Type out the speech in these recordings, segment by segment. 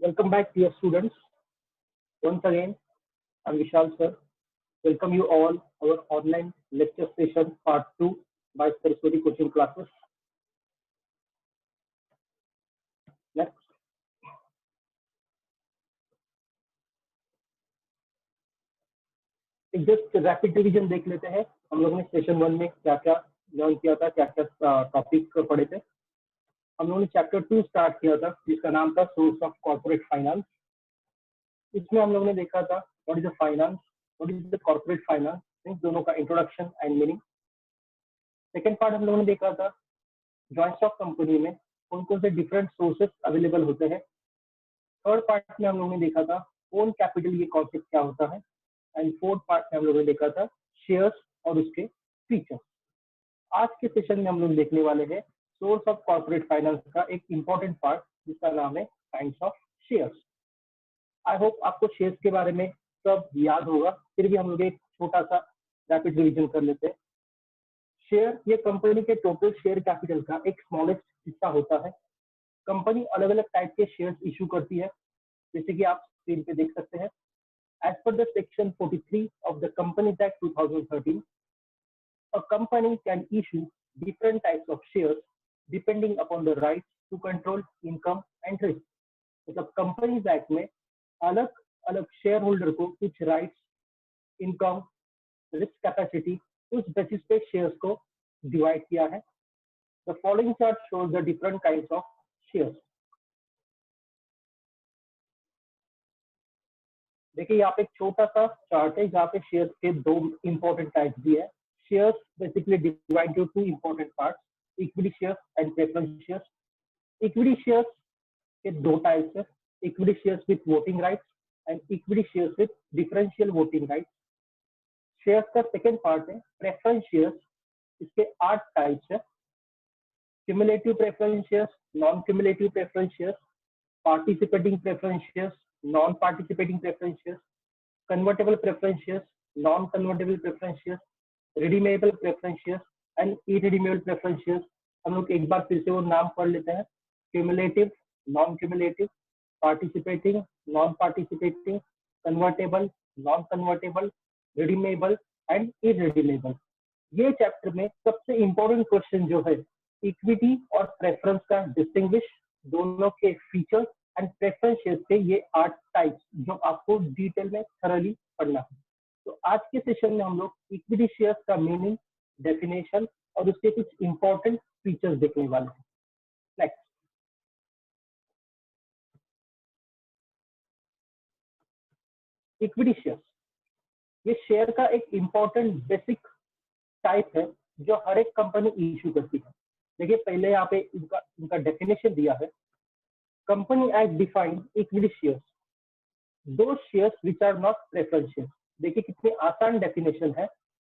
Welcome back, dear students. Once again, I'm Vishal sir. Welcome you all our online lecture session part 2 by Saraswati Coaching Classes. Next, एक just rapid revision देख लेते हैं हम लोगों ने session 1 में क्या क्या लर्न किया था, क्या क्या टॉपिक पढ़े थे। हम लोगों ने चैप्टर 2 स्टार्ट किया था जिसका नाम था सोर्स ऑफ कॉर्पोरेट फाइनेंस। इसमें हम लोगों ने देखा था what is the finance, what is the corporate finance, इन दोनों का introduction and meaning. Second part हम लोगों ने देखा था जॉइंट स्टॉक कंपनी में कौन कौन से डिफरेंट सोर्सेस अवेलेबल होते हैं। थर्ड पार्ट में हम लोगों ने देखा था ओन कैपिटल ये कॉन्सेप्ट क्या होता है। एंड फोर्थ पार्ट में हम लोगों ने देखा था शेयर्स और उसके फीचर्स। आज के सेशन में हम लोग देखने वाले हैं सोर्स ऑफ कॉर्पोरेट फाइनेंस का एक इंपॉर्टेंट पार्ट जिसका नाम है kinds of shares. I hope आपको शेयर्स के बारे में सब याद होगा, फिर भी हम लोग एक छोटा सा रैपिड रिवीजन कर लेते हैं। शेयर ये कंपनी के टोटल शेयर कैपिटल का एक स्मॉलेस्ट हिस्सा होता है। कंपनी अलग अलग टाइप के शेयर्स इशू करती है, जैसे कि आप स्क्रीन पे देख सकते हैं। As per the section 43 of the companies act 2013, a company can issue different types of shares depending upon the rights to control income and risk. मतलब कंपनीज एक्ट में अलग अलग शेयर होल्डर को कुछ राइट्स, इनकम, रिस्क कैपेसिटी, उस basis पे shares को divide किया है। The following chart shows the different kinds of shares. देखिए यहाँ पे एक छोटा सा चार्ट है जहाँ पे शेयर्स के दो इंपॉर्टेंट टाइप्स भी है। Shares basically divide two two important parts, equity shares and preference shares. Equity shares के दो टाइप्स है, equity shares with voting rights and equity shares with differential voting rights. Shares का second part है preference shares. इसके 8 types है, cumulative preference shares, non cumulative preference shares, participating preference shares, non participating preference shares, convertible preference shares, non convertible preference shares, redeemable preference shares and irredeemable preference shares. हम लोग एक बार फिर से वो नाम पढ़ लेते हैं, cumulative, non cumulative, participating, non participating, convertible, non convertible, redeemable and irredeemable. ये चैप्टर में सबसे इंपॉर्टेंट क्वेश्चन जो है इक्विटी और प्रेफरेंस का डिस्टिंग्विश, दोनों के फीचर्स एंड प्रेफरेंस शेयर्स के ये 8 टाइप्स जो आपको डिटेल में थरली पढ़ना है। तो आज के सेशन में हम लोग इक्विटी शेयर्स का मीनिंग, डेफिनेशन और उसके कुछ इंपॉर्टेंट फीचर्स देखने वाले हैं। नेक्स्ट, इक्विटी शेयर्स ये शेयर का एक इंपॉर्टेंट बेसिक टाइप है जो हर एक कंपनी इशू करती है। देखिए पहले यहाँ पे इनका डेफिनेशन दिया है। Company act define equity shares, those shares which are not preference shares. देखिए कितनी आसान डेफिनेशन है।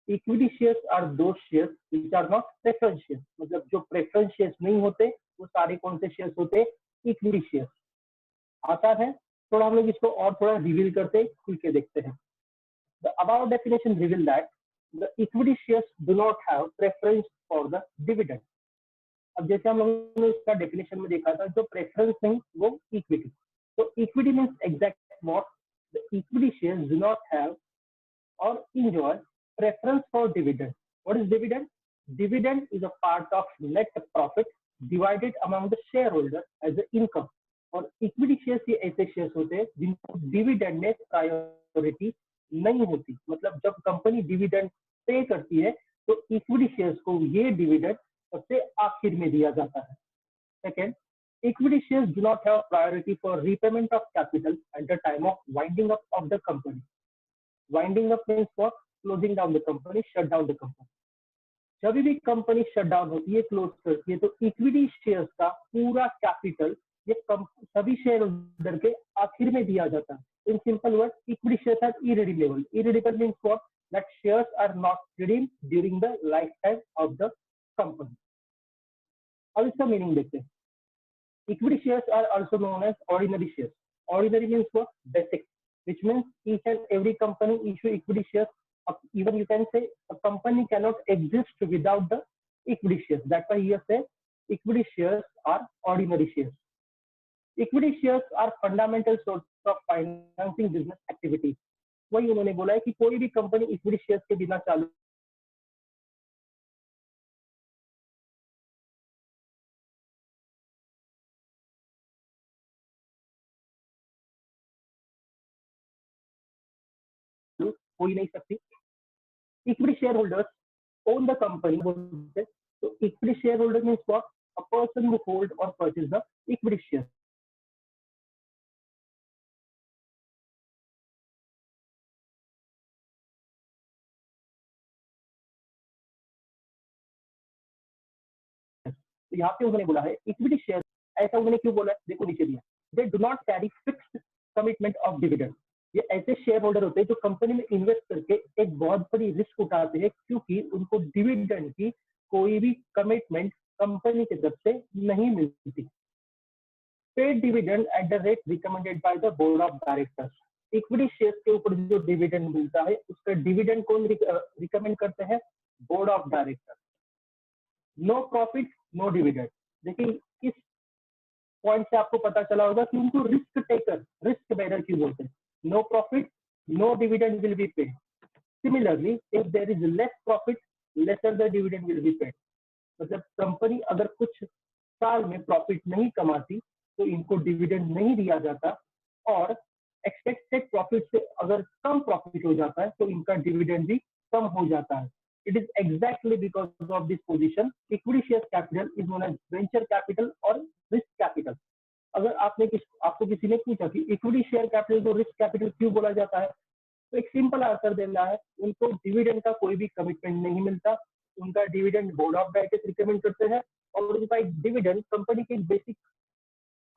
Equity shares are those shares which are not preference shares, मतलब जो प्रेफरेंस शेयर्स नहीं होते वो सारे कौन से शेयर्स होते, इक्विटी शेयर्स। आसान है, थोड़ा हम लोग इसको और थोड़ा रिवील करते खुल के देखते हैं। The above definition reveal that the equity shares do not have preference for the dividend. अब जैसे हम लोगों ने इसका डेफिनेशन में देखा था, जो प्रेफरेंस नहीं वो इक्विटी। तो equity means exact what the equity shares do not have और enjoy preference for dividend. What is dividend? Dividend is a part of net profit divided among the shareholder as an income. और equity shares ये ऐसे shares होते हैं जिनको dividend में priority नहीं होती। मतलब जब कंपनी डिविडेंड पे करती है तो इक्विटी शेयर्स को ये डिविडेंड सबसे आखिर में दिया जाता है। Second, equity shares do not have priority for repayment of capital at the time of winding up of the company. Winding up means for closing down the company, shut down the company. जब भी company shut down होती है, close करती है, तो equity shares का पूरा capital ये सभी शेयर होल्डर के आखिर में दिया जाता है। In simple words, equity shares are irredeemable. Irredeemable means what? That shares are not redeemed during the lifetime of the company. अब इसका मीनिंग देखते हैं। Equity shares are also known as ordinary shares. Ordinary means what? Basic, which means each and every company issue equity shares. Even you can say a company cannot exist without the equity shares. That's why here say equity shares are ordinary shares. Equity shares are fundamental source of financing business activities. वही उन्होंने बोला है कि कोई भी company equity shares के बिना चालू हो ही नहीं सकती। Equity share holders own the company बोलते हैं। तो equity share holder means what? A person who hold और परचेज द इक्विटी शेयर। तो यहाँ पे उन्होंने बोला है इक्विटी शेयर, ऐसा उन्होंने क्यों बोला है? देखो नीचे दिया, they do not carry fixed commitment of dividend. ये ऐसे शेयर होल्डर होते हैं जो कंपनी में इन्वेस्ट करके एक बहुत बड़ी रिस्क उठाते हैं, क्योंकि उनको डिविडेंड की कोई भी कमिटमेंट कंपनी की तरफ से नहीं मिलती। Paid dividend at the rate recommended by the board of directors. Equity share के ऊपर जो डिविडेंड मिलता है उसका डिविडेंड कौन रिकमेंड करते हैं? Board of director. No profit no dividend. देखिए इस पॉइंट से आपको पता चला होगा कि उनको रिस्क टेकर, रिस्क बेरर क्यों बोलते हैं। No profit no dividend will be paid. Similarly if there is less profit lesser the dividend will be paid. मतलब कंपनी अगर कुछ साल में प्रॉफिट नहीं कमाती तो इनको डिविडेंड नहीं दिया जाता, और एक्सपेक्टेड प्रॉफिट से अगर कम प्रॉफिट हो जाता है तो इनका डिविडेंड भी कम हो जाता है। It is exactly because of this position equity share capital is known as venture capital और रिस्क कैपिटल। अगर आपको किसी ने पूछा कि इक्विटी शेयर कैपिटल को रिस्क कैपिटल क्यों बोला जाता है, तो एक सिंपल आंसर देना है, उनको डिविडेंड का कोई भी कमिटमेंट नहीं मिलता। उनका dividend board of directors recommend करते हैं, और उनका एक डिविडेंड कंपनी के बेसिक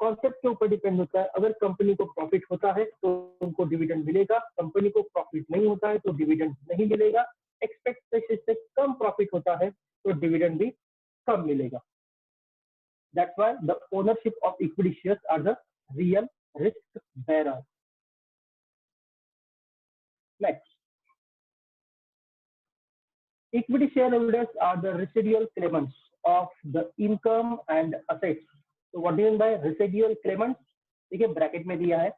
कॉन्सेप्ट के ऊपर डिपेंड होता है। अगर कंपनी को प्रॉफिट होता है तो उनको डिविडेंड मिलेगा, कंपनी को प्रॉफिट नहीं होता है तो डिविडेंड नहीं मिलेगा। एक्सपेक्टेशन से कम प्रॉफिट होता है तो डिविडेंड भी कम मिलेगा। That's why the ownership of equity shares are the real risk bearer. Next, equity shareholders are the residual claimants of the income and assets. So what do you mean by residual claimants? देखिए bracket में दिया है,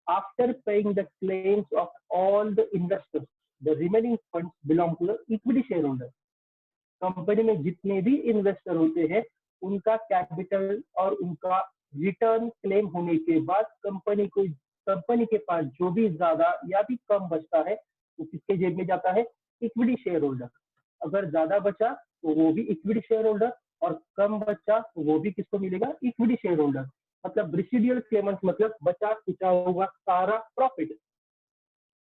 after paying the claims of all the investors, the remaining funds belong to the equity shareholder. Company में जितने भी investor होते हैं उनका कैपिटल और उनका रिटर्न क्लेम होने के बाद कंपनी के पास जो भी ज्यादा या भी कम बचता है वो किसके जेब में जाता है? Equity share holder. अगर ज्यादा बचा तो वो भी इक्विटी शेयर होल्डर, और कम बचा तो वो भी किसको मिलेगा? Equity share holder. मतलब रेसिडुअल क्लेमेंट्स मतलब बचा खुचा हुआ सारा प्रॉफिट,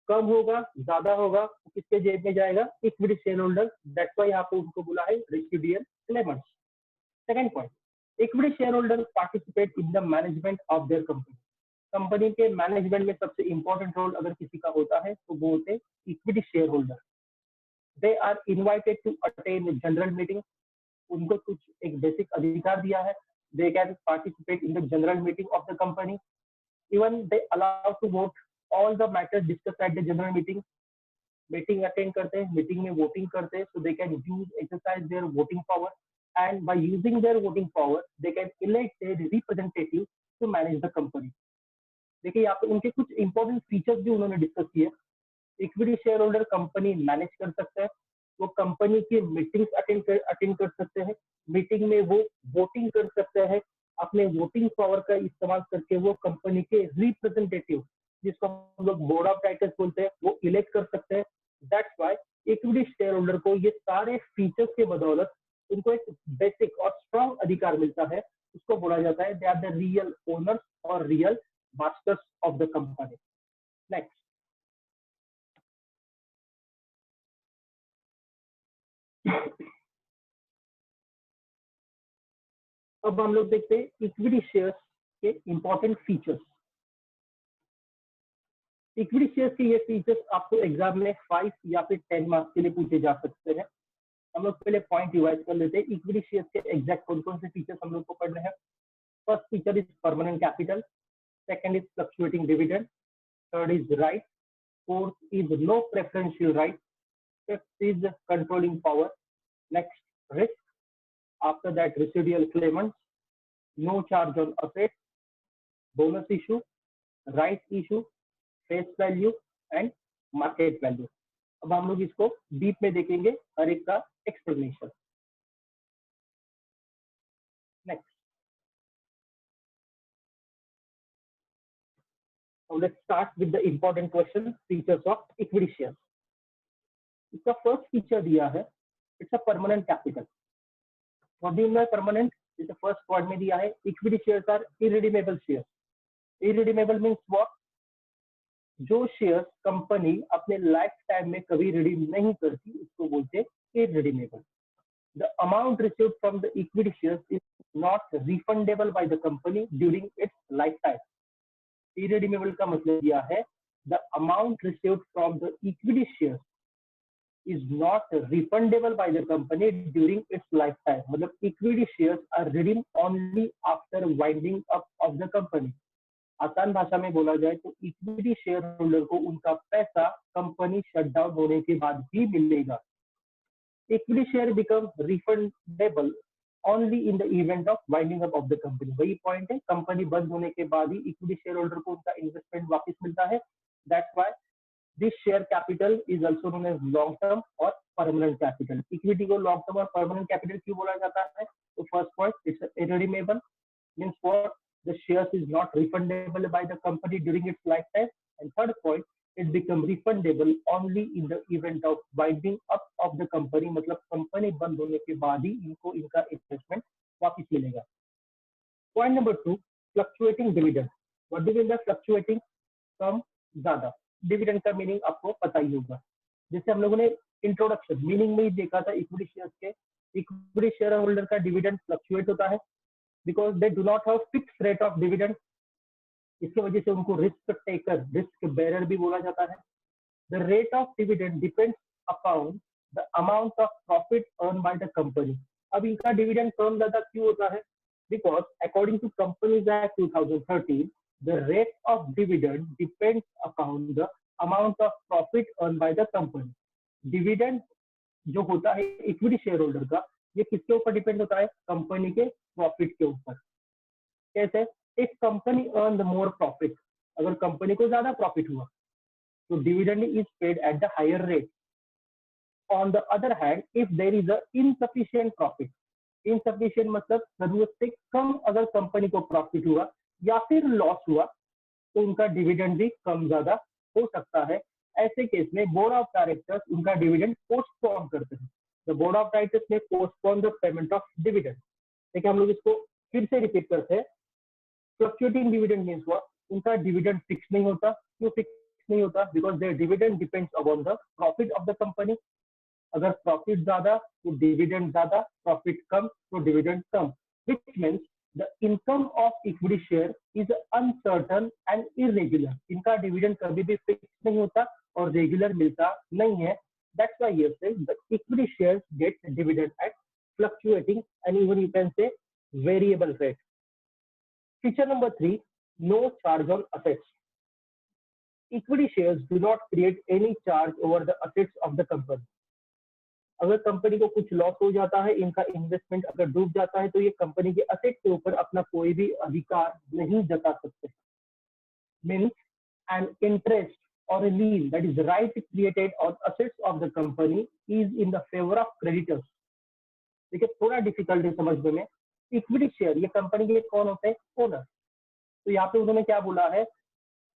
कम होगा ज्यादा होगा तो किसके जेब में जाएगा? Equity share holder. That's why यहाँ पे उनको बोला है residual Clements. Second point, equity share holder participate in the management of their company. Company के मैनेजमेंट में सबसे इंपॉर्टेंट रोल अगर किसी का होता है तो वो होते हैं equity share holder. They are invited to attend general meeting. उनको कुछ एक बेसिक अधिकार दिया है। They can participate in the general meeting of the company. Even they allow to vote all the matters discuss at the general meeting. Meeting attend करते हैं, meeting में voting करते हैं, so they can use exercise their voting power, and by using their voting power they can elect their representative to manage the company. देखिए यहाँ पे उनके कुछ इंपॉर्टेंट फीचर्स भी उन्होंने डिस्कस किए। Equity share holder company manage कर सकता है, वो कंपनी की मीटिंग्स अटेंड कर सकते हैं, मीटिंग में वो वोटिंग कर सकते हैं, अपने वोटिंग पावर का इस्तेमाल करके वो कंपनी के रिप्रेजेंटेटिव, जिसको हम लोग बोर्ड ऑफ डायरेक्टर्स बोलते हैं, वो इलेक्ट कर सकते हैं। That's why equity share holder को ये सारे फीचर्स के बदौलत उनको एक बेसिक और स्ट्रॉन्ग अधिकार मिलता है। उसको बोला जाता है they are the real owners और real masters of the company. Next, अब हम लोग देखते हैं इक्विटी शेयर्स के इंपॉर्टेंट फीचर्स। इक्विटी शेयर्स के ये फीचर्स आपको एग्जाम में 5 या फिर 10 मार्क्स के लिए पूछे जा सकते हैं। हम लोग पहले पॉइंट रिवाइज कर लेते हैं। इक्विटी शेयर्स के एग्जैक्ट कौन कौन से फीचर्स हम लोग को पढ़ने हैं। First feature is permanent capital, second is fluctuating dividend, third is right, fourth is no preferential right, fifth is controlling power, next risk, after that residual claimants, no charge on assets, bonus issue, right issue, face value and market value. अब हम लोग इसको deep में देखेंगे, हर एक का explanation. Next, let's start with the important question, features of equity share. इसका फर्स्ट फीचर दिया है, it's a permanent capital. What do you mean permanent? जैसे फर्स्ट पॉइंट में दिया है, equity shares are irredeemable share. Irredeemable means what? जो share company अपने lifetime में कभी रिडीम नहीं करती उसको बोलते हैं irredeemable. The amount received from the equity shares is not refundable by the company during its lifetime. Irredeemable का मतलब यह है, the amount received from the equity shares is not refundable by the company during its lifetime. मतलब equity shares are redeemed only after winding up of the company. आसान भाषा में बोला जाए तो इक्विटी शेयर होल्डर को उनका पैसा कंपनी शटडाउन होने के बाद ही मिलेगा। Equity share becomes refundable only in the event of winding up of the company. वही पॉइंट है, कंपनी बंद होने के बाद ही इक्विटी शेयर होल्डर को उनका इन्वेस्टमेंट वापस मिलता है। That's why this share capital is also known as long term और परमानेंट कैपिटल। इक्विटी को लॉन्ग टर्म और परमानेंट कैपिटल क्यों बोला जाता है? तो first point, its irredeemable, means what? The shares is not refundable by the company during its lifetime. And third point, it become refundable only in the event of winding up of the company। मतलब company बंद होने के बाद ही इनको इनका investment वापस मिलेगा। Point number 2, fluctuating dividend. What do mean by fluctuating? कम ज्यादा। डिविडेंड का मीनिंग आपको पता ही होगा। जैसे हम लोगों ने इंट्रोडक्शन मीनिंग में ही देखा था इक्विटी शेयर्स के, इक्विटी शेयर होल्डर का डिविडेंड फ्लक्चुएट होता है because they do not have fixed rate of dividend। इसकी वजह से उनको रिस्क टेकर, रिस्क बेरर भी बोला जाता है। The rate of dividend depends upon the amount of profit earned by the company। अब इनका डिविडेंड कम ज्यादा क्यों होता है? Because according to Companies Act 2013, the rate of dividend depends upon the amount of profit earned by the company। Dividend जो होता है equity share holder का, ये किसके ऊपर डिपेंड होता है? कंपनी के प्रॉफिट के ऊपर। कैसे? If company earn more profit, अगर कंपनी को ज्यादा प्रॉफिट हुआ तो dividend is paid at the higher rate. On the other hand, if there is a insufficient profit, insufficient मतलब जरूरत से कम अगर कंपनी को प्रॉफिट हुआ या फिर लॉस हुआ तो उनका डिविडेंड भी कम ज्यादा हो सकता है। ऐसे केस में बोर्ड ऑफ डायरेक्टर्स उनका डिविडेंड पोस्टपोन करते हैं। The board of directors may postpone the payment of dividend. देखिए हम लोग इसको फिर से रिपीट करते हैं। Fluctuating dividend means what? उनका डिविडेंड फिक्स नहीं होता। क्यों फिक्स नहीं होता? Because their dividend depends upon the profit of the company. अगर प्रॉफिट ज्यादा तो डिविडेंड ज्यादा, प्रॉफिट कम तो डिविडेंड कम। Which means the income of equity share is uncertain and irregular. इनका डिविडेंड कभी भी फिक्स नहीं होता और रेगुलर मिलता नहीं है। दैट्स व्हाई हियर से the equity shares get dividend at fluctuating and even you can say variable rate. Feature number 3, no charge on assets। Equity shares do not create any charge over the assets of the company। अगर company को कुछ loss हो जाता है, इनका investment अगर डूब जाता है तो ये कंपनी के असेट के ऊपर अपना कोई भी अधिकार नहीं जता सकते। मीन्स एन इंटरेस्ट और lien that is right created on assets of the company is in the favour of creditors. देखिए थोड़ा डिफिकल्ट है समझने में। इक्विटी शेयर ये कंपनी के कौन होते हैं? ओनर। तो यहाँ पे उन्होंने क्या बोला है?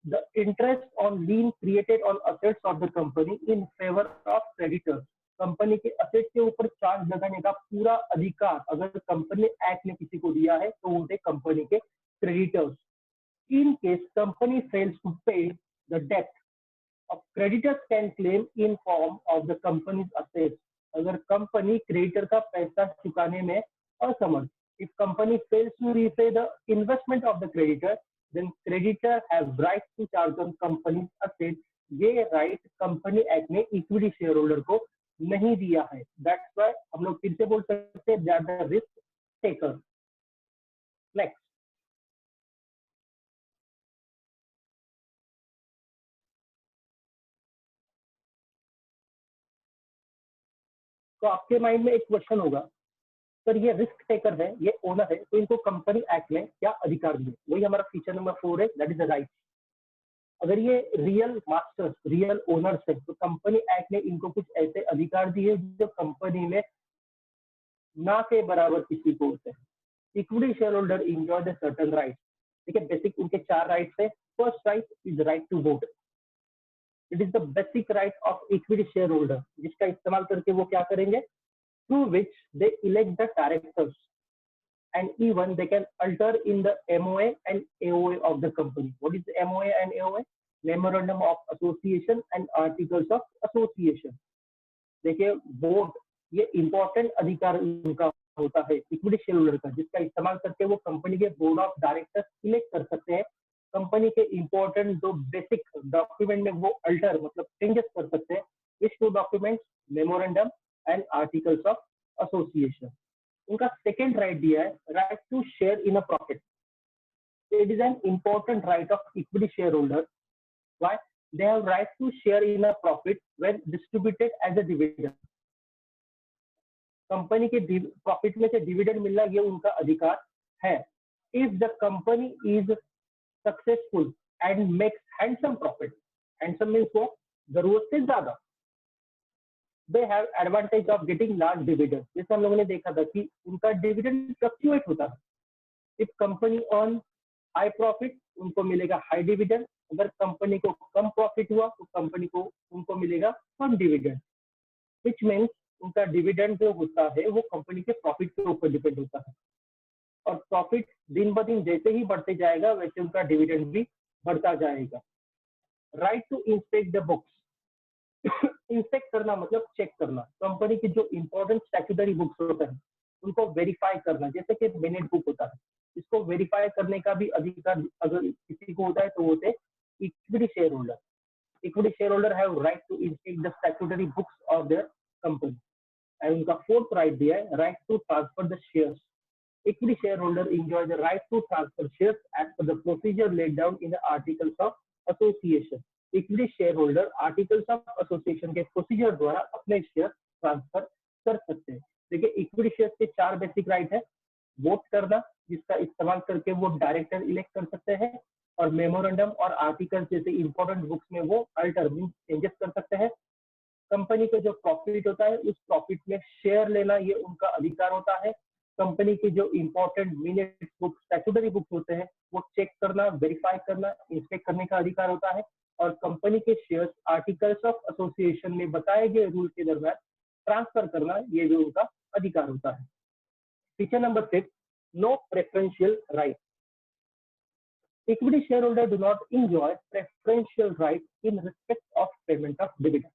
The interest on lien created on assets of the company in favor of creditors। Company के असेट के ऊपर चार्ज लगाने का पूरा अधिकार अगर कंपनी एक्ट ने किसी को दिया है तो उनसे कंपनी के creditors. In case company fails to pay the debt, creditors can claim in form of the company's assets. अगर कंपनी क्रेडिटर का पैसा चुकाने में असमर्थ, if company fails to repay the investment of the creditor, then creditor have right to charge on company's assets। ये right company act ने equity share holder को नहीं दिया है। दैट्स व्हाई हम लोग फिर से बोल सकते हैं that the risk taker. Next, तो आपके माइंड में एक क्वेश्चन होगा सर ये रिस्क टेकर है, ये ओनर है, तो इनको कंपनी एक्ट में क्या अधिकार दिए, वही हमारा फीचर नंबर 4 है, दैट इज द राइट। अगर ये रियल मास्टर्स, रियल ओनर्स है, तो कंपनी एक्ट ने इनको कुछ ऐसे अधिकार दिए जो कंपनी में ना के बराबर किसी को होते हैं। Equity share holder enjoy the certain right. ठीक है, बेसिक उनके 4 राइट्स है। First right is right to vote. It is the basic right of equity share holder, जिसका इस्तेमाल करके वो क्या करेंगे, through which they elect the directors and even they can alter in the MOA and AOA of the company. What is the MOA and AOA? Memorandum of Association and Articles of Association. देखिए vote ये important अधिकार उनका होता है equity share holder का, जिसका इस्तेमाल करके वो कंपनी के बोर्ड ऑफ डायरेक्टर्स सिलेक्ट कर सकते हैं। कंपनी के इंपॉर्टेंट जो बेसिक डॉक्यूमेंट में वो अल्टर मतलब चेंजेस कर सकते हैं। Which two documents? Memorandum and articles of association. उनका सेकेंड राइट दिया है, right to share in a profit. It is an important right of equity share holder. Why? They have right to share in a profit when distributed as a dividend. Company के profit में से dividend मिलना ये उनका अधिकार है। If the company is successful and makes handsome profit, handsome means वो जरूरत से ज्यादा, they have advantage of getting large dividend। जैसे हम लोगों ने देखा था कि उनका डिविडेंड फ्लक्चुएट होता है। If company on high profit उनको मिलेगा हाई डिविडेंड, अगर कंपनी को कम प्रॉफिट हुआ तो कंपनी को उनको मिलेगा कम डिविडेंड। विच मीन्स उनका डिविडेंड जो होता है वो कंपनी के प्रॉफिट के ऊपर डिपेंड होता है, और प्रॉफिट दिन ब दिन जैसे ही बढ़ते जाएगा वैसे उनका डिविडेंड भी बढ़ता जाएगा। Right to inspect the books. Inspect करना मतलब चेक करना। कंपनी की जो इंपॉर्टेंट स्टैट्यूटरी बुक्स होते हैं उनको वेरीफाई करना, जैसे कि मिनट बुक होता है, इसको वेरीफाई करने का भी अधिकार अगर किसी को होता है तो होते equity share holder. Equity share holder have right to inspect the statutory books of their company. And उनका फोर्थ राइट दिया है, right to transfer the shares. Equity shareholder enjoy the right to transfer shares as per the procedure laid down in the Articles of Association। Equity shareholder Articles of Association के procedure द्वारा अपने share transfer कर सकते हैं। देखिए equity share के 4 basic right है। Vote करना, जिसका इस्तेमाल करके वो डायरेक्टर इलेक्ट कर सकते हैं, और मेमोरेंडम और आर्टिकल जैसे इंपॉर्टेंट बुक्स में वो अल्टर मीन चेंजेस कर सकते हैं। कंपनी का जो प्रॉफिट होता है उस प्रॉफिट में शेयर लेना ये उनका अधिकार होता है। कंपनी के जो important minute book statutory books होते हैं वो चेक करना, वेरीफाई करना, इंस्पेक्ट करने का अधिकार होता है, और कंपनी के शेयर्स आर्टिकल्स ऑफ एसोसिएशन में बताए गए रूल के दरम्यान ट्रांसफर करना ये जो उनका अधिकार होता है। Feature number 6, no preferential right. Equity share holder do not enjoy preferential right in respect of payment of dividend.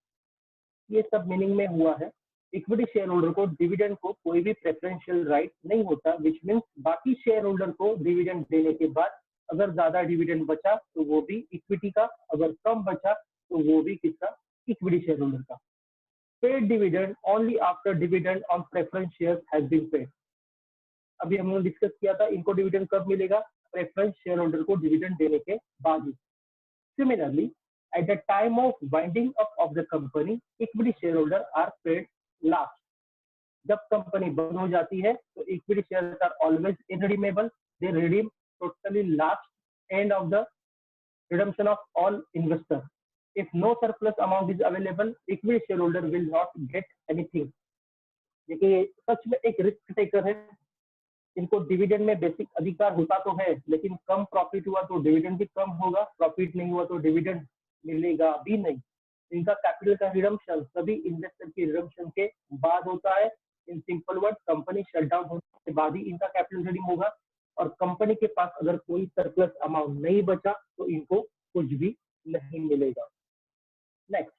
ये सब मीनिंग में हुआ है, इक्विटी शेयर होल्डर को डिविडेंड को कोई भी प्रेफरेंशियल राइट नहीं होता। विच मीन्स बाकी शेयर होल्डर को डिविडेंड देने के बाद अगर ज्यादा डिविडेंड बचा तो वो भी इक्विटी का, अगर कम बचा तो वो भी किसका, इक्विटी शेयर होल्डर का। Paid dividend only after dividend on preference share has been paid. अभी हम लोग डिस्कस किया था इनको डिविडेंड कब मिलेगा, प्रेफरेंस शेयर होल्डर को डिविडेंड देने के बाद ही। Similarly at the time of winding up of the company, equity shareholder are paid last। जब कंपनी बंद हो जाती है तो equity shares are always irredeemable. They redeem totally last end of the redemption of all investor. If no surplus amount is available, equity share holder will not get anything. देखिए सच में एक रिस्क टेकर है। इनको dividend में basic अधिकार होता तो है, लेकिन कम प्रॉफिट हुआ तो डिविडेंड भी कम होगा, प्रॉफिट नहीं हुआ तो डिविडेंड मिलेगा भी नहीं। इनका कैपिटल का रिडम्पशन सभी इन्वेस्टर की रिडम्पशन के बाद होता है। In simple word, company shutdown होने के बाद ही इनका कैपिटल रिडीम होगा, और कंपनी के पास अगर कोई सरप्लस अमाउंट नहीं बचा तो इनको कुछ भी नहीं मिलेगा। Next,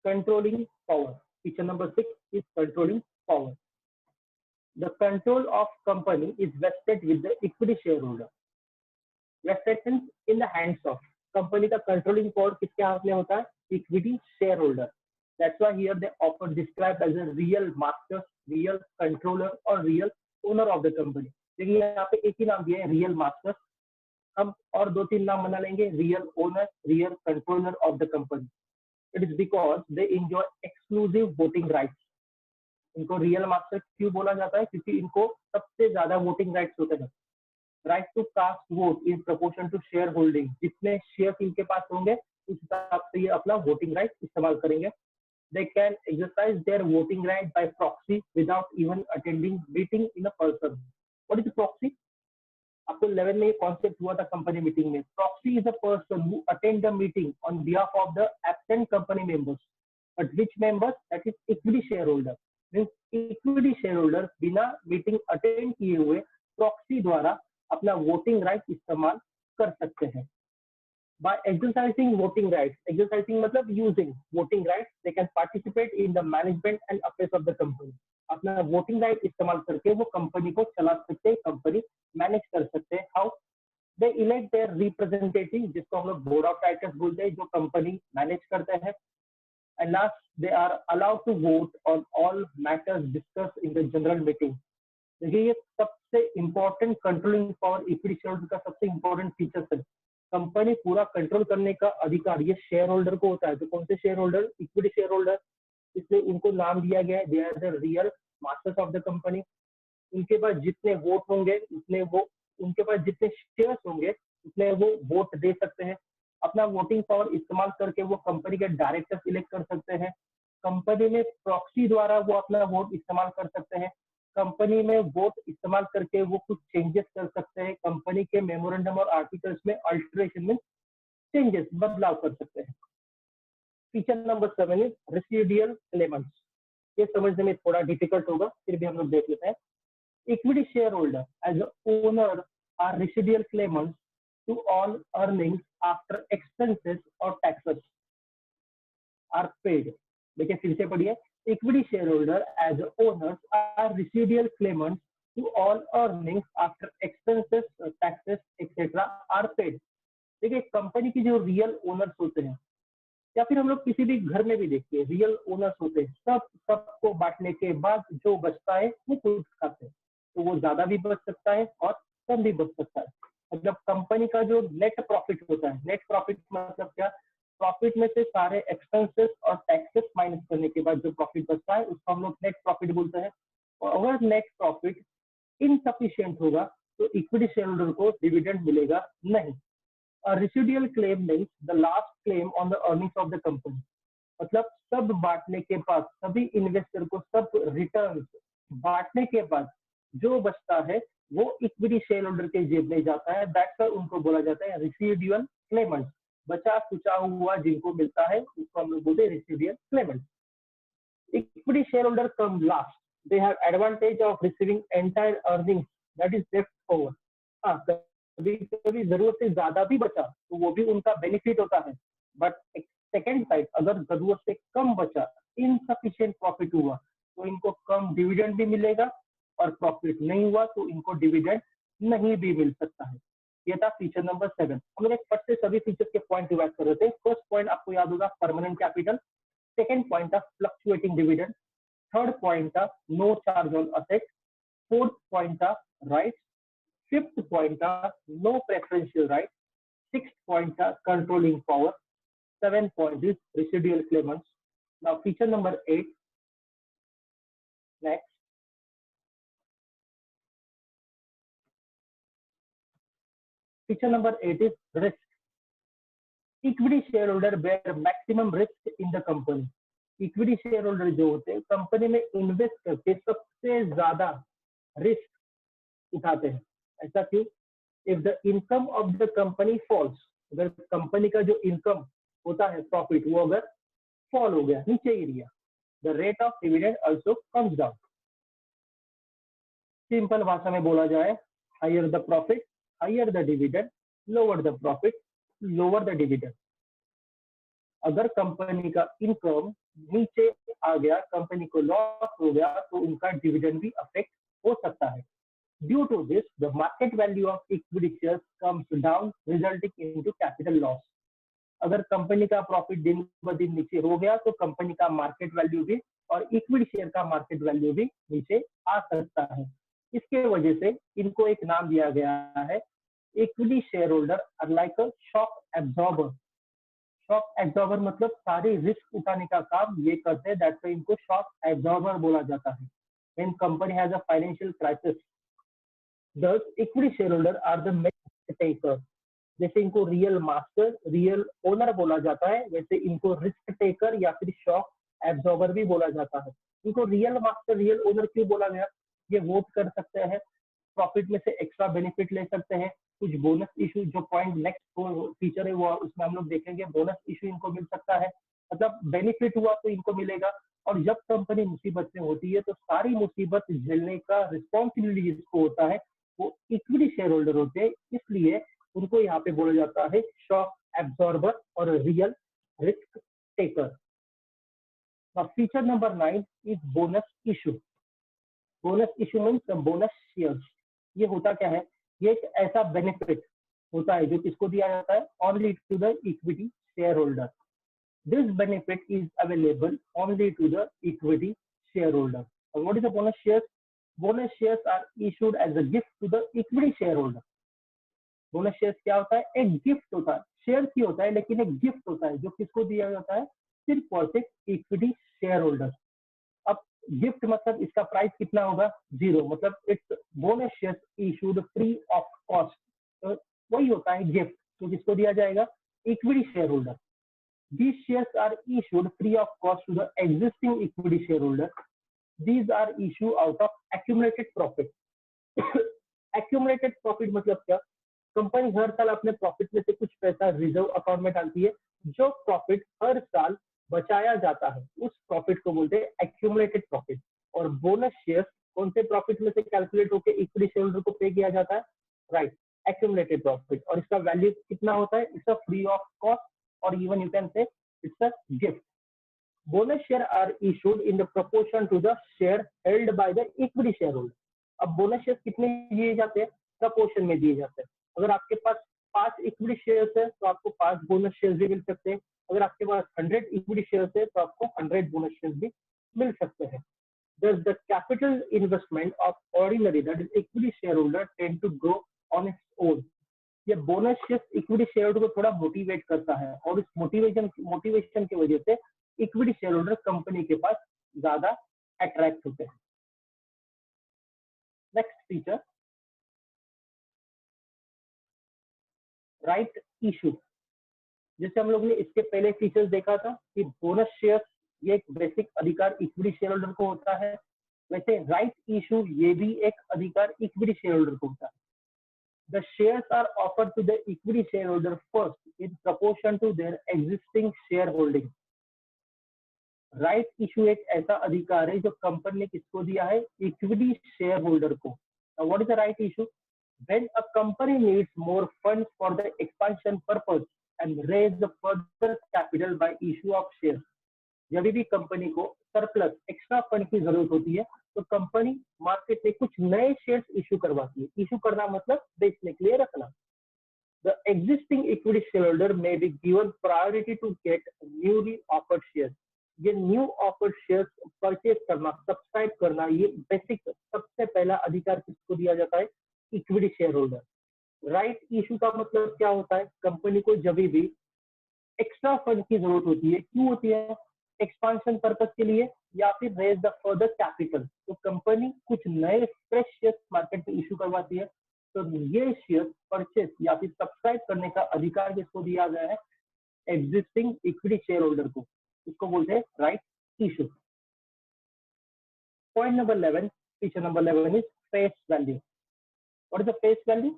controlling power. Feature number 6 is controlling power. The control of company is vested with the equity shareholder। Vested means in the hands of। Company का कंट्रोलिंग पावर किसके हाथ में होता है, equity share holder. That's why here they often described as a real master, real controller or real owner of the company। देखिए यहाँ पे एक ही नाम दिया है, रियल मास्टर। हम और 2-3 नाम बना लेंगे, real owner, real controller of the company. It that is because they enjoy exclusive voting rights. इनको रियल मास्टर क्यों बोला जाता है? क्योंकि इनको सबसे ज्यादा वोटिंग राइट्स होते हैं। Right to cast vote in proportion to share holding, जितने शेयर इनके पास होंगे उस हिसाब से ये अपना वोटिंग राइट इस्तेमाल करेंगे। They can exercise their voting right by proxy without even attending meeting in a person. What is proxy? आपको 11 में ये कॉन्सेप्ट हुआ था कंपनी मीटिंग में। Proxy is a person who attend the meeting on behalf of the absent company members, but which members? That is equity share holder. Means equity share holder बिना meeting attend किए हुए proxy द्वारा अपना voting right इस्तेमाल कर सकते हैं। By exercising voting rights, exercising मतलब using voting rights, they can participate in the management and affairs of the company. अपना वोटिंग राइट इस्तेमाल करके वो कंपनी को चला सकते हैं, कंपनी मैनेज कर सकते हैं। How? They elect their representative, जिसको हम लोग बोर्ड ऑफ डायरेक्टर्स बोलते हैं, जो कंपनी मैनेज करते हैं। And last, they are allowed to vote on all matters discuss in the general meeting. देखिए ये सबसे important controlling power equity share का सबसे इंपॉर्टेंट फीचर्स है। कंपनी पूरा कंट्रोल करने का अधिकार ये शेयर होल्डर को होता है। तो कौन से share holder? Equity share holder. इसलिए उनको नाम दिया गया है, they are the real masters of the company. उनके पास जितने वोट होंगे उतने वो, उनके पास जितने शेयर्स होंगे उतने वो वोट दे सकते हैं। अपना वोटिंग पावर इस्तेमाल करके वो कंपनी के डायरेक्टर इलेक्ट कर सकते हैं। कंपनी में प्रॉक्सी द्वारा वो अपना वोट इस्तेमाल कर सकते हैं। कंपनी में वोट इस्तेमाल करके वो कुछ चेंजेस कर सकते हैं। कंपनी के मेमोरेंडम और आर्टिकल्स में अल्टरेशन में चेंजेस, बदलाव कर सकते हैं। Feature number 7 is residual Clements. ये समझने में थोड़ा डिफिकल्ट होगा, फिर भी हम लोग देख लेते हैं। Equity share holder as owner are residual claimants to all earnings after expenses और टैक्सेस आर पेड। देखिए फिर से पढ़िए। Equity shareholder as owners are residual claimants to all earnings after expenses, taxes, etc. are paid. देखिए company की जो real owners होते हैं, या फिर हम लोग किसी भी घर में भी देखते हैं रियल ओनर्स होते हैं, सबको बांटने के बाद जो बचता है वो खुद खाते हैं। तो वो ज्यादा भी बच सकता है और कम भी बच सकता है। मतलब कंपनी का जो नेट प्रॉफिट होता है, नेट प्रॉफिट मतलब क्या? प्रॉफिट में से सारे एक्सपेंसेस और टैक्सेस माइनस करने के बाद जो प्रॉफिट बचता है उसको हम लोग नेट प्रॉफिट बोलते हैं। और अगर नेट प्रॉफिट इनसफिशिएंट होगा तो इक्विटी शेयर होल्डर को डिविडेंड मिलेगा नहीं। Residual claim means the last claim on the earnings of the company. मतलब सब बांटने के बाद, सभी इन्वेस्टर को सब रिटर्न बांटने के बाद जो बचता है वो इक्विटी शेयर होल्डर के जेब में जाता है। दैट्स व्हाई उनको बोला जाता है रेसिडुअल क्लेमेंट्स। बचा कुचा हुआ जिनको मिलता है उसको हम लोग बोलते हैं residual Clements. Equity share holder come last, they have advantage of receiving entire earnings that is left over. हाँ, कभी कभी जरूरत से ज्यादा भी बचा तो वो भी उनका बेनिफिट होता है। बट सेकेंड साइड, अगर जरूरत से कम बचा, इनसफिशिएंट प्रॉफिट हुआ, तो इनको कम डिविडेंड भी मिलेगा, और प्रॉफिट नहीं हुआ तो इनको डिविडेंड नहीं भी मिल सकता है। ये था फीचर नंबर 7। हम लोग एक फट से सभी फीचर के पॉइंट रिवाइज कर रहे थे। फर्स्ट पॉइंट आपको याद होगा परमानेंट कैपिटल, सेकंड पॉइंट था फ्लक्चुएटिंग डिविडेंड, थर्ड पॉइंट था no charge on asset, fourth point था राइट, फिफ्थ पॉइंट था no preferential right, sixth point था controlling power, seven point is residual claimants. Now feature number 8 next. Feature number 8 is risk. Equity shareholder bear maximum risk in the company. Equity shareholder जो होते हैं company में invest करके सबसे ज्यादा risk उठाते हैं। ऐसा क्यों? If the income of the company falls, अगर कंपनी का जो इनकम होता है प्रॉफिट वो अगर फॉल हो गया, नीचे गिर गया, the rate of dividend also comes down. Simple भाषा में बोला जाए, higher the profit, higher the dividend, lower the profit, lower the dividend. अगर कंपनी का इनकम नीचे आ गया, कंपनी को लॉस हो गया, तो उनका डिविडेंड भी अफेक्ट हो सकता है। Due to this the market value of equity shares comes down resulting into capital loss. अगर कंपनी का प्रॉफिट दिन ब दिन नीचे हो गया तो कंपनी का मार्केट वैल्यू भी और इक्विटी शेयर का मार्केट वैल्यू भी नीचे आ सकता है। इसके वजह से इनको एक नाम दिया गया है, equity share holder are like a shock absorber. Shock absorber मतलब सारे रिस्क उठाने का काम ये करते हैं, दैट्स व्हाई इनको शॉक एब्जॉर्बर बोला जाता है। When company has a financial crisis, the equity shareholder are the main taker. जैसे इनको रियल मास्टर, रियल ओनर बोला जाता है, वैसे इनको रिस्क टेकर या फिर शॉक एब्जॉर्बर भी बोला जाता है। इनको रियल मास्टर, रियल ओनर क्यों बोला गया? ये वोट कर सकते हैं, प्रॉफिट में से एक्स्ट्रा बेनिफिट ले सकते हैं, कुछ बोनस इशू, जो पॉइंट नेक्स्ट फीचर है वो उसमें हम लोग देखेंगे, बोनस इशू इनको मिल सकता है, मतलब बेनिफिट हुआ तो इनको मिलेगा। और जब कंपनी मुसीबत में होती है तो सारी मुसीबत झेलने का रिस्पॉन्सिबिलिटी जिसको होता है वो इक्विटी शेयर होल्डर होते हैं, इसलिए उनको यहाँ पे बोला जाता है शॉक एब्जॉर्बर और real risk taker. Feature number 9 is bonus issue. Bonus issue means bonus shares. ये होता क्या है? ये एक ऐसा बेनिफिट होता है जो किसको दिया जाता है? Only to the equity share holder. This benefit is available only to the equity share holder. और what is the bonus shares? Bonus shares are issued as a gift to the equity share holder. Bonus shares क्या होता है? एक gift होता है, share की होता है लेकिन एक गिफ्ट होता है जो किसको दिया जाता है? सिर्फ और सिर्फ इक्विटी शेयर होल्डर। अब गिफ्ट मतलब इसका प्राइस कितना होगा? 0, मतलब it's bonus shares issued free of cost. तो वही होता है गिफ्ट, तो किसको दिया जाएगा? Equity share holder. These shares are issued free of cost to the existing equity shareholder. These are issued out of accumulated profit. Accumulated profit मतलब क्या? कंपनी हर साल अपने प्रॉफिट में से कुछ पैसा रिजर्व अकाउंट में डालती है, जो प्रॉफिट हर साल बचाया जाता है उस प्रॉफिट को बोलते हैं एक्यूमुलेटेड प्रॉफिट। और बोनस शेयर्स कौन से प्रॉफिट में से कैलकुलेट होकर इक्विटी शेयर होल्डर को पे किया जाता है? Right, accumulated profit. और इसका वैल्यू कितना होता है? It's a free of cost, और even you can say it's a gift. Bonus share are issued in the proportion to the share held by the equity share holder. अब bonus share कितने दिए जाते हैं? Proportion में दिए जाते हैं। अगर आपके पास 5 इक्विटी शेयर्स है तो आपको 5 बोनस शेयर्स भी मिल सकते हैं। अगर आपके पास 100 इक्विटी शेयर्स है तो आपको 100 बोनस शेयर्स भी मिल सकते हैं। Thus, the capital investment of ordinary, that is equity shareholder, tend to grow on its own. ये bonus shares equity share holder को थोड़ा मोटिवेट करता है, और इस मोटिवेशन की वजह से इक्विटी शेयर होल्डर कंपनी के पास ज्यादा अट्रैक्ट होते हैं। Next feature, right issue. जैसे हम लोग ने इसके पहले फीचर्स देखा था कि बोनस शेयर्स ये एक बेसिक अधिकार इक्विटी शेयर होल्डर को होता है, वैसे राइट इशू ये भी एक अधिकार इक्विटी शेयर होल्डर को होता है। The shares are offered to the equity shareholder first in proportion to their existing shareholding. Right issue एक ऐसा अधिकार है जो कंपनी ने किसको दिया है? इक्विटी शेयर होल्डर को। Now, what is the right issue? When a company needs more funds for the expansion purpose and raise the further capital by issue of shares. जब भी कंपनी को सरप्लस एक्स्ट्रा फंड की जरूरत होती है तो company market में कुछ नए शेयर्स इशू करवाती है। इशू करना मतलब बेचने के लिए रखना। The existing equity shareholder may be given priority to get newly offered shares. ये न्यू ऑफर्ड शेयर्स परचेज करना, सब्सक्राइब करना, ये बेसिक सबसे पहला अधिकार किसको दिया जाता है? Equity share holder. Right issue का मतलब क्या होता है? कंपनी को जब भी एक्स्ट्रा फंड की जरूरत होती है, क्यों होती है? एक्सपांशन पर्पस के लिए या फिर रेज द फर्दर कैपिटल, तो कंपनी कुछ नए फ्रेश शेयर्स मार्केट में इशू करवाती है, तो ये शेयर परचेस या फिर सब्सक्राइब करने का अधिकार किसको दिया गया है? एग्जिस्टिंग इक्विटी शेयर होल्डर को। इसको बोलते हैं right issue. Point number 11, feature number 11 is face value. What is the face value?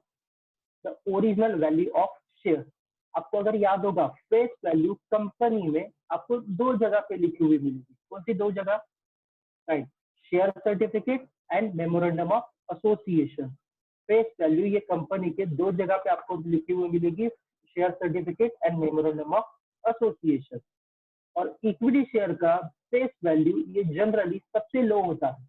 The original value of share. आपको अगर याद होगा, फेस वैल्यू कंपनी में आपको 2 जगह पे लिखी हुई मिलेगी। कौन सी 2 जगह? Right, share certificate and memorandum of association. Face value ये कंपनी के 2 जगह पे आपको लिखी हुई मिलेगी, share certificate and memorandum of association. और इक्विटी शेयर का फेस वैल्यू ये जनरली सबसे लो होता है।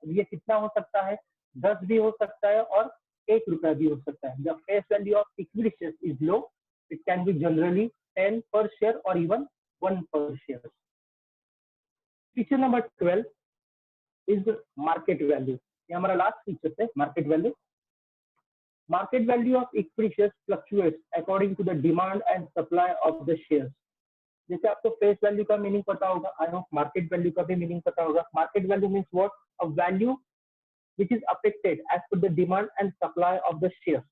अब ये कितना हो सकता है? 10 भी हो सकता है और 1 रुपया भी हो सकता है। The face value of equity share is low, it can be generally 10 per share or even 1 per share. Feature number 12 is market value. ये हमारा लास्ट फीचर है, market value. Market value of equity shares fluctuates according to the demand and supply of the shares. जैसे आपको face value का meaning पता होगा, I hope market value का भी मीनिंग पता होगा। Market value means what? A value which is affected as per the demand and supply of the shares।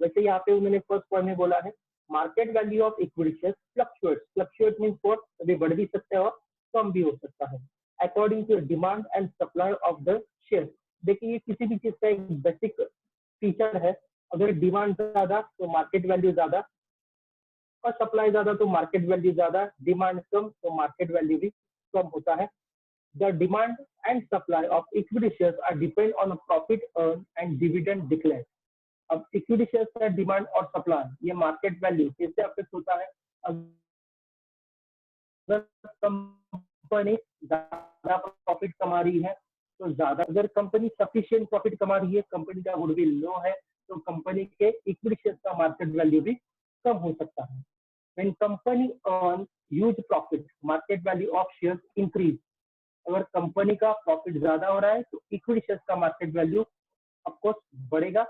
वैसे यहाँ पे मैंने फर्स्ट पॉइंट में बोला है market value of equity shares fluctuates. Fluctuate means what? कभी बढ़ भी सकता है और कम भी हो सकता है according to demand and supply of the share. देखिए ये किसी भी चीज का एक बेसिक फीचर है। अगर डिमांड ज्यादा तो मार्केट वैल्यू ज्यादा, और सप्लाई ज्यादा तो मार्केट वैल्यू ज्यादा, डिमांड कम तो मार्केट वैल्यू भी कम होता है। The demand and supply of equity shares are depend on a profit earned and dividend declared। अब इक्विटी शेयर्स का डिमांड और सप्लाई ये मार्केट वैल्यू कैसे अफेक्ट होता है? अगर कंपनी ज्यादा प्रॉफिट कमा रही है तो ज्यादा, अगर कंपनी सफिशिएंट प्रॉफिट कमा रही है, कंपनी का गुडविल लो है, तो कंपनी के इक्विटी शेयर्स का मार्केट वैल्यू भी कम हो सकता है। When company earn huge profit, market value of shares increase। अगर कंपनी का प्रॉफिट ज्यादा हो रहा है तो इक्विटी शेयर्स का मार्केट वैल्यू ऑफ कोर्स बढ़ेगा।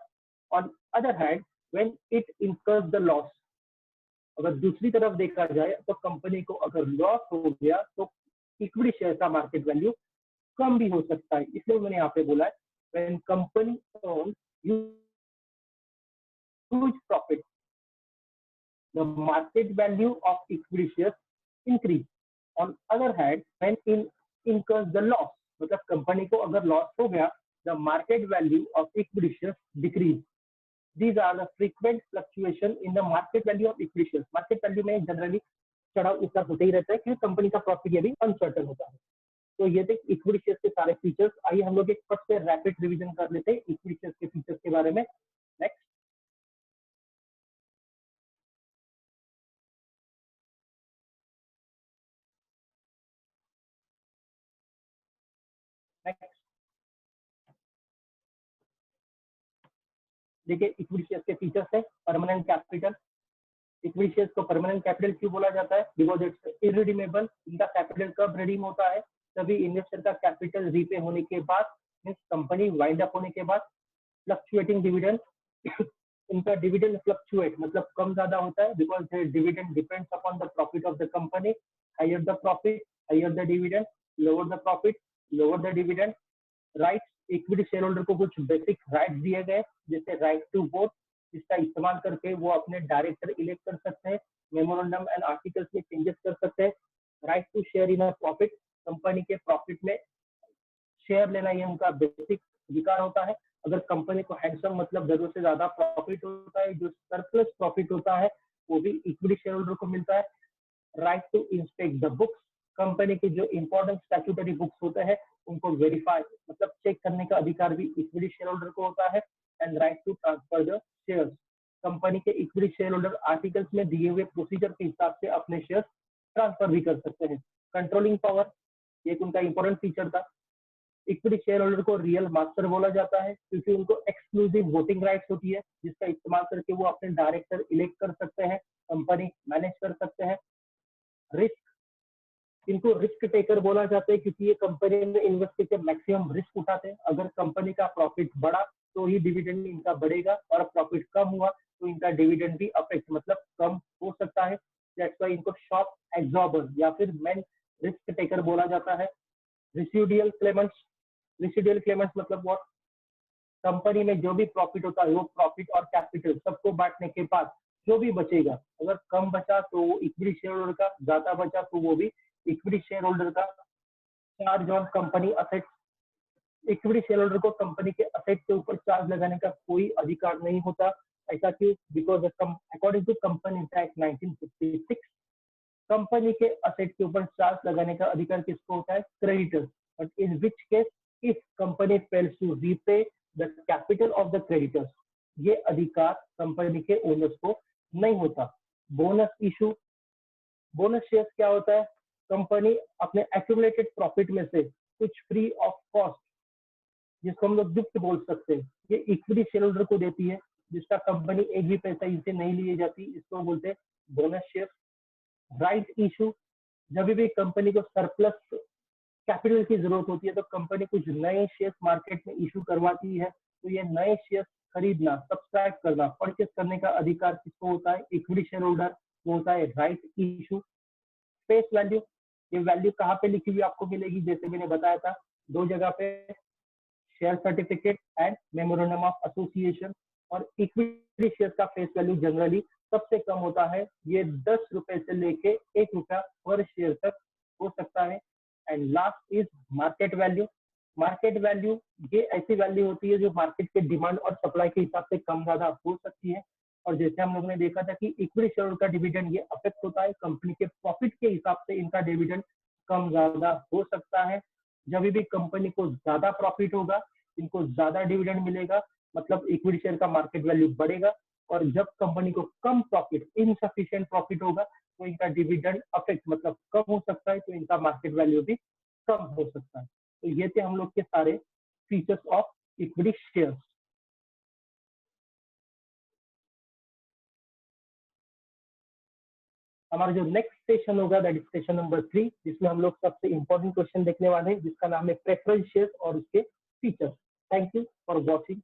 On other hand when it incurs the loss, अगर दूसरी तरफ देखा जाए तो कंपनी को अगर लॉस हो गया तो इक्विटी शेयर का मार्केट वैल्यू कम भी हो सकता है। इसलिए मैंने यहाँ पे बोला है when company earn huge profit the market value of equity shares increase. On other hand when in incurs the loss, मतलब कंपनी को अगर लॉस हो गया the market value of equity shares decrease। These are the frequent fluctuation in the market value of equity shares। Market value में generally चढ़ाव उतार होते ही रहता है क्योंकि कंपनी का प्रॉफिट ये भी अनसर्टन होता है। तो ये थे इक्विटी शेयर्स के सारे फीचर्स। आइए हम लोग एक फट से रैपिड रिवीजन कर लेते हैं इक्विटी शेयर्स के फीचर्स के बारे में। नेक्स्ट नेक्स्ट देखिए इक्विटी शेयर्स के फीचर्स है परमानेंट कैपिटल। इक्विटी शेयर्स को परमानेंट कैपिटल क्यों बोला जाता है? Because it's irredeemable. इनका कैपिटल कब रिडीम होता है? तभी इन्वेस्टर का कैपिटल रीपे होने के बाद, मीन्स कंपनी वाइंड अप होने के बाद। फ्लक्चुएटिंग डिविडेंड, इनका डिविडेंड फ्लक्चुएट मतलब कम ज्यादा होता है because dividend depends upon the profit of the company. Higher the profit higher the dividend, lower the profit lower the dividend. Rights, equity share holder को कुछ बेसिक राइट्स दिए गए जैसे राइट टू वोट, जिसका इस्तेमाल करके वो अपने डायरेक्टर इलेक्ट कर सकते हैं, मेमोरेंडम एंड आर्टिकल्स में चेंजेस कर सकते हैं। Right to share in a profit, company के प्रॉफिट में शेयर लेना ये उनका बेसिक अधिकार होता है। अगर कंपनी को हैंडसम मतलब जरूरत से ज्यादा प्रॉफिट होता है, जो सरप्लस प्रॉफिट होता है वो भी इक्विटी शेयर होल्डर को मिलता है। Right to inspect the books, company के जो इंपॉर्टेंट स्टैट्यूटरी बुक्स होते हैं उनको वेरीफाई मतलब चेक करने का अधिकार भी इक्विटी शेयर होल्डर को होता है। And right to transfer the shares, company के इक्विटी शेयर होल्डर आर्टिकल्स में दिए हुए प्रोसीजर के हिसाब से अपने शेयर्स ट्रांसफर भी कर सकते हैं। कंट्रोलिंग पावर, एक उनका इंपॉर्टेंट फीचर था। इक्विटी शेयर होल्डर को रियल मास्टर बोला जाता है क्योंकि उनको एक्सक्लूसिव वोटिंग राइट्स होती है जिसका इस्तेमाल करके वो अपने डायरेक्टर इलेक्ट कर सकते हैं, कंपनी मैनेज कर सकते हैं। रिस्क, इनको रिस्क टेकर बोला जाता है क्योंकि ये कंपनी में इन्वेस्ट करके मैक्सिमम रिस्क उठाते हैं। अगर कंपनी का प्रॉफिट बढ़ा तो ही डिविडेंड इनका बढ़ेगा और प्रॉफिट कम हुआ तो इनका डिविडेंड भी अफेक्ट मतलब कम हो सकता है। दैट्स व्हाई इनको शॉक एब्जॉर्बर या फिर मेन रिस्क टेकर बोला जाता है। रिसिडियल क्लेमेंट्स, रिसिडियल क्लेमेंट्स मतलब व्हाट? कंपनी में जो भी प्रॉफिट होता है वो प्रॉफिट और कैपिटल सबको बांटने के बाद जो भी बचेगा, अगर कम बचा तो वो इक्विटी शेयर होल्डर का, ज्यादा बचा तो वो भी इक्विटी शेयर होल्डर का। Charge on company assets, equity share holder को कंपनी के असेट के ऊपर चार्ज लगाने का कोई अधिकार नहीं होता। ऐसा क्यों? Because according to company act 1956 company के असेट के ऊपर चार्ज लगाने का अधिकार किसको होता है? Creditors. But in which case if company fails to repay the capital of the creditors, ये अधिकार कंपनी के ओनर्स को नहीं होता। बोनस इशू, बोनस शेयर्स क्या होता है? कंपनी अपने एक्यूमुलेटेड प्रॉफिट में से कुछ फ्री ऑफ कॉस्ट, जिसको हम लोग गिफ्ट बोल सकते हैं, ये इक्विटी शेयर होल्डर को देती है जिसका कंपनी एक भी पैसा इनसे नहीं लिए जाती, इसको बोलते हैं बोनस शेयर। राइट इशू, जब भी कंपनी को सरप्लस कैपिटल की जरूरत होती है तो कंपनी कुछ नए शेयर्स मार्केट में इशू करवाती है, तो ये नए शेयर्स खरीदना, सब्सक्राइब करना, परचेस करने का अधिकार किसको होता है? इक्विटी शेयर होल्डर, वो होता है राइट इशू। फेस वैल्यू, ये वैल्यू कहाँ पे लिखी हुई आपको मिलेगी, जैसे मैंने बताया था 2 जगह पे, share certificate and memorandum of association. और इक्विटी शेयर का फेस वैल्यू जनरली सबसे कम होता है, ये 10 रुपए से लेके 1 रुपया पर शेयर तक हो सकता है। And last is market value. Market value ये ऐसी वैल्यू होती है जो मार्केट के डिमांड और सप्लाई के हिसाब से कम ज्यादा हो सकती है। और जैसे हम लोगों ने देखा था कि इक्विटी शेयर का डिविडेंड ये अफेक्ट होता है कंपनी के प्रॉफिट के हिसाब से, इनका डिविडेंड कम ज्यादा हो सकता है। जब भी कंपनी को ज्यादा प्रॉफिट होगा, इनको ज्यादा डिविडेंड मिलेगा, मतलब इक्विटी शेयर का मार्केट वैल्यू बढ़ेगा। और जब कंपनी को कम प्रॉफिट, इनसफिशिएंट प्रॉफिट होगा, तो इनका डिविडेंड अफेक्ट मतलब कम हो सकता है, तो इनका मार्केट वैल्यू भी कम हो सकता है। तो ये थे हम लोग के सारे फीचर्स ऑफ इक्विटी शेयर। हमारा जो नेक्स्ट सेशन होगा दैट इज सेशन नंबर 3, जिसमें हम लोग सबसे इंपॉर्टेंट क्वेश्चन देखने वाले हैं, जिसका नाम है प्रेफरेंस शेयर और उसके features. Thank you for watching.